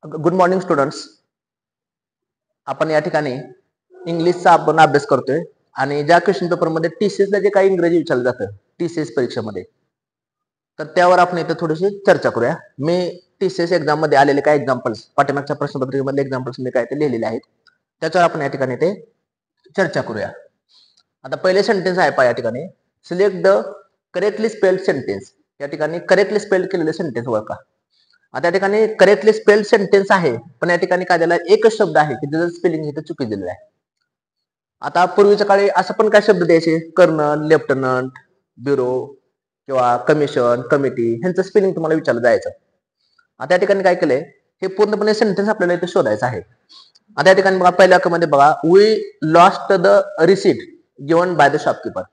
Good morning students. आपण या ठिकाणी इंग्लिशचा आपण अभ्यास करतोय आणि ज्या क्वेश्चन पेपरमध्ये टीसीएसला जे काही इंग्रजी विचारलं जातं टीसीएस परीक्षेमध्ये, तर त्यावर आपण इथं थोडीशी चर्चा करूया. मी टीसीएस एक्झाम मध्ये आलेले काही एक्झाम्पल्स, पाठीमागच्या प्रश्नपत्रिकेमधले एक्झाम्पल्स मी काय ते लिहिलेले आहेत, त्याच्यावर आपण या ठिकाणी ते चर्चा करूया. आता पहिले सेंटेन्स आहे पहा या ठिकाणी, select the correctly spelled sentence. या ठिकाणी करेक्टली स्पेल्ड केलेले सेंटेन्स ओळखा. आता या ठिकाणी करेक्टली स्पेल्ड सेंटेन्स आहे, पण या ठिकाणी काय दिलं, एकच शब्द आहे की त्याचं स्पेलिंग इथं चुकी दिलेलं आहे. आता पूर्वीच्या काळी असं पण काय शब्द द्यायचे, कर्नल, लेफ्टनंट, ब्युरो किंवा कमिशन, कमिटी, ह्यांचं स्पेलिंग तुम्हाला विचारलं जायचं. आता या ठिकाणी काय केलंय, हे पूर्णपणे सेंटेन्स आपल्याला इथे शोधायचं आहे. आता या ठिकाणी बघा, पहिल्या वाक्यामध्ये बघा, we lost the receipt given by the shopkeeper.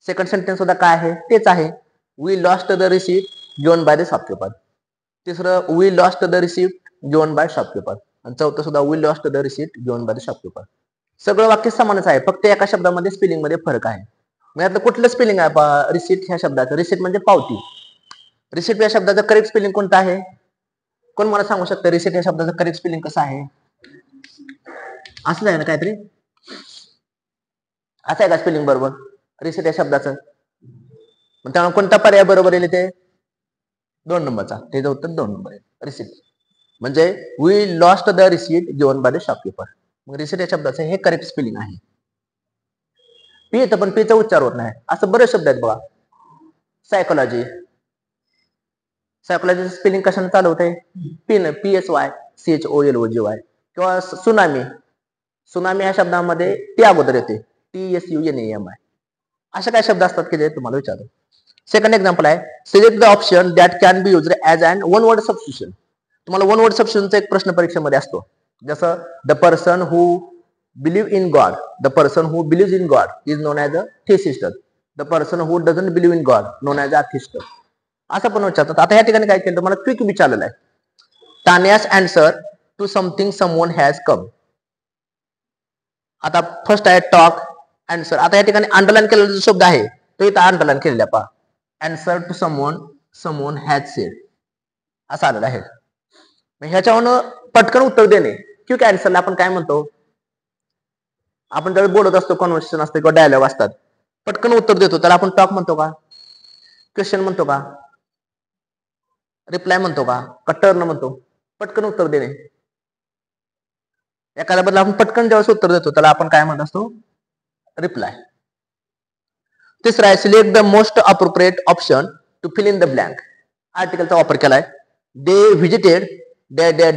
Second sentence सुद्धा काय आहे, तेच आहे, we lost the receipt given by the shopkeeper. तिसरं, we lost the receipt given by shopkeeper. आणि चौथं सुद्धा, we lost the receipt given by the shopkeeper. सगळं वाक्य समानच आहे, फक्त एका शब्दामध्ये स्पेलिंग मध्ये फरक आहे. मग यातलं कुठलं स्पेलिंग आहे रिसीट ह्या शब्दाचं? रिसीट म्हणजे पावती. रिसीट या शब्दाचं करेक्ट स्पेलिंग कोणतं आहे? कोण मला सांगू शकतं रिसीट या शब्दाचं करेक्ट स्पेलिंग कसं आहे? असं आहे ना काहीतरी, असं आहे का स्पेलिंग बरोबर रिसीट या शब्दाचं? मग त्यामुळे कोणता पर्याय बरोबर येईल ते? 2 नंबरचा. त्याचं उत्तर 2 नंबर आहे, रिसीट. म्हणजे we lost the receipt given by the shopkeeper. मग रिसीट या शब्दाचं हे करेक्ट स्पेलिंग आहे. पी येतं पण पीचा उच्चार होत नाही, असं बरेच शब्द आहेत बघा. सायकोलॉजी, सायकोलॉजी स्पेलिंग कशाने चालू होते? P, PSY CHOLOGY. किंवा सुनामी, सुनामी या शब्दामध्ये टी अगोदर येते, TSUNAMI. असे काय शब्द असतात की जे तुम्हाला विचारतो. सेकंड एक्झाम्पल आहे, select the option that can be used as an one word substitution. तुम्हाला वन वर्ड सबस्टिट्यूशनचा एक प्रश्न परीक्षेमध्ये असतो. जसं the person who believe in God, the person who believe in God is known as a theist, the person who doesn't believe in God known as a atheist. असं पण विचारतात. आता या ठिकाणी काय केलं, तुम्हाला क्विक विचारलेलं आहे, तान्यास answer to something someone has come. आता फर्स्ट आहे टॉक, अँसर. आता या ठिकाणी अंडरलाईन केलेला जो शब्द आहे तो इथं अंडरलाईन केलेला पहा, answer to someone has said, असं आलेलं आहे. ह्याच्यावरून पटकन उत्तर देणे, क्विक अँसरला आपण काय म्हणतो? आपण ज्यावेळी बोलत असतो, कॉन्व्हर्सेशन असते किंवा डायलॉग असतात, पटकन उत्तर देतो त्याला आपण टॉक म्हणतो का? क्वेश्चन म्हणतो का? रिप्लाय म्हणतो का? टर्न म्हणतो? पटकन उत्तर देणे. एखाद्याबद्दल आपण पटकन ज्यावेळेस उत्तर देतो त्याला आपण काय म्हणत असतो? रिप्लाय. तिसरा आहे, select the most appropriate option to fill in the blank. आर्टिकलचा वापर केलाय. They visited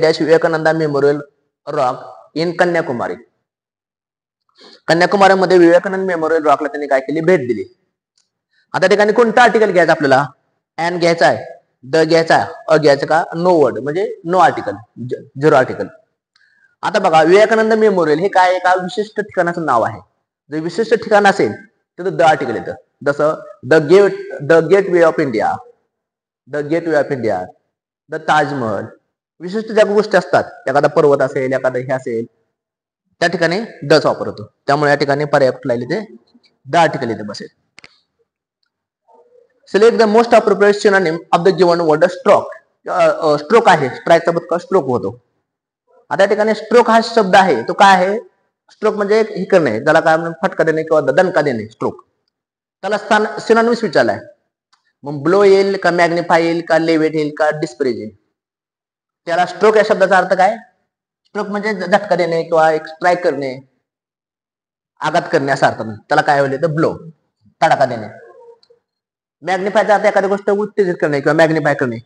dash Vivekananda memorial rock in Kanyakumari. कन्याकुमारीमध्ये विवेकानंद मेमोरियल रॉकला त्यांनी काय केली? भेट दिली. आता ठिकाणी कोणतं आर्टिकल घ्यायचं आपल्याला? अँड घ्यायचा आहे, द घ्यायचा आहे, अ घ्यायचं का? नो वर्ड म्हणजे नो आर्टिकल, झिरो आर्टिकल. आता बघा, विवेकानंद मेमोरियल हे काय, एका विशिष्ट ठिकाणाचं नाव आहे. जर विशिष्ट ठिकाण असेल तर द आर्टिकल येतं. जसं the gateway of India, the gateway of India, the Taj Mahal. विशिष्ट ज्या गोष्टी असतात, एखादा पर्वत असेल, एखादा हे असेल, त्या ठिकाणी दच वापर होतो. त्यामुळे या ठिकाणी पर्याय कुठला येईल ते? द आर्टिकल येते बसेल. Select the most appropriate synonym of the given word stroke. Stroke आहे, स्ट्राईकचा बदका स्ट्रोक होतो. आता या ठिकाणी स्ट्रोक हा शब्द आहे तो काय आहे? स्ट्रोक म्हणजे हे करणे, ज्याला काय फटका देणे किंवा दणका देणे, स्ट्रोक. त्याला सिनोनिम्स विचारलाय. मग ब्लो येईल का, मॅग्निफाय येईल का, लेवेट येईल का, डिस्प्रेज येईल? त्याला स्ट्रोक या शब्दाचा अर्थ काय? स्ट्रोक म्हणजे झटका देणे किंवा एक स्ट्राईक करणे, आघात करणे असा अर्थ. त्याला काय होईल तर ब्लो, तडाखा देणे. मॅग्निफायचा अर्थ एखादी गोष्ट उत्तेजित करणे किंवा मॅग्निफाय करणे,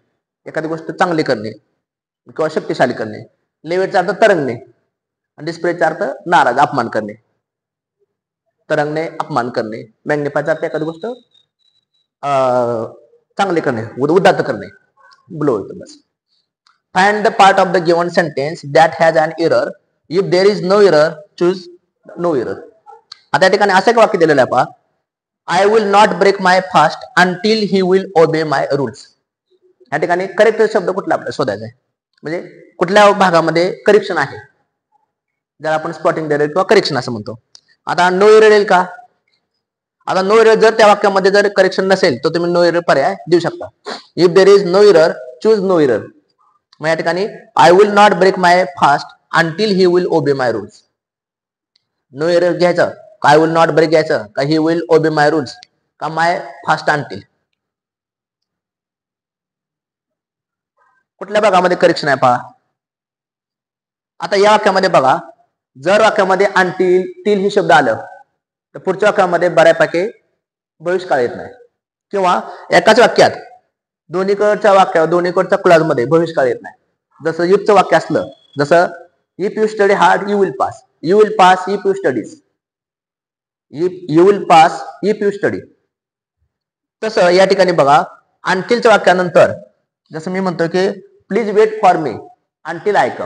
एखादी गोष्ट चांगली करणे किंवा शक्तिशाली करणे. लेवेटचा अर्थ तरंगणे, आणि डिस्प्लेचा अर्थ नाराज, अपमान करणे. तरंगणे, अपमान करणे. मॅग्निफायचा अर्थ एखादी गोष्ट चांगली करणे, उदात्त करणे, ब्लो होतो बस. Find the part of the given sentence that has an error. If there is no error choose no error. आता या ठिकाणी असं एक वाक्य दिलेलं आहे पहा, I will not break my fast until he will obey my rules. या ठिकाणी करेक्ट शब्द कुठला आपल्याला शोधायचा आहे, म्हणजे कुठल्या भागामध्ये करेक्शन आहे, ज्याला आपण स्पॉटिंग एरर किंवा करेक्शन असं म्हणतो. आता नो एरर येईल का? आता नो एरर जर त्या वाक्यामध्ये जर करेक्शन नसेल तर तुम्ही नो एरर पर्याय देऊ शकता. If there is no error choose no error. मग या ठिकाणी I will not break my fast until he will obey my rules. No error घ्यायचं का आय विल नॉट ब्रेक घ्यायचं का ही विल ओबे माय रूल्स का माय फास्ट अंटिल. कुठल्या भागामध्ये करेक्शन आहे पहा. आता या वाक्यामध्ये बघा, जर वाक्यामध्ये अंटिल टिल हे शब्द आलं तर पुढच्या वाक्यामध्ये बऱ्यापैकी भविष्यकाळ येत नाही, किंवा एकाच वाक्यात दोन्हीकडच्या क्लॉज मध्ये भविष्यकाळ येत नाही. जसं इफचं वाक्य असलं, जसं if you study hard you will pass, you will pass if you studies, you will pass if you study. तसं या ठिकाणी बघा, अंटिलच्या वाक्यानंतर जसं मी म्हणतोय की please wait for me until I come,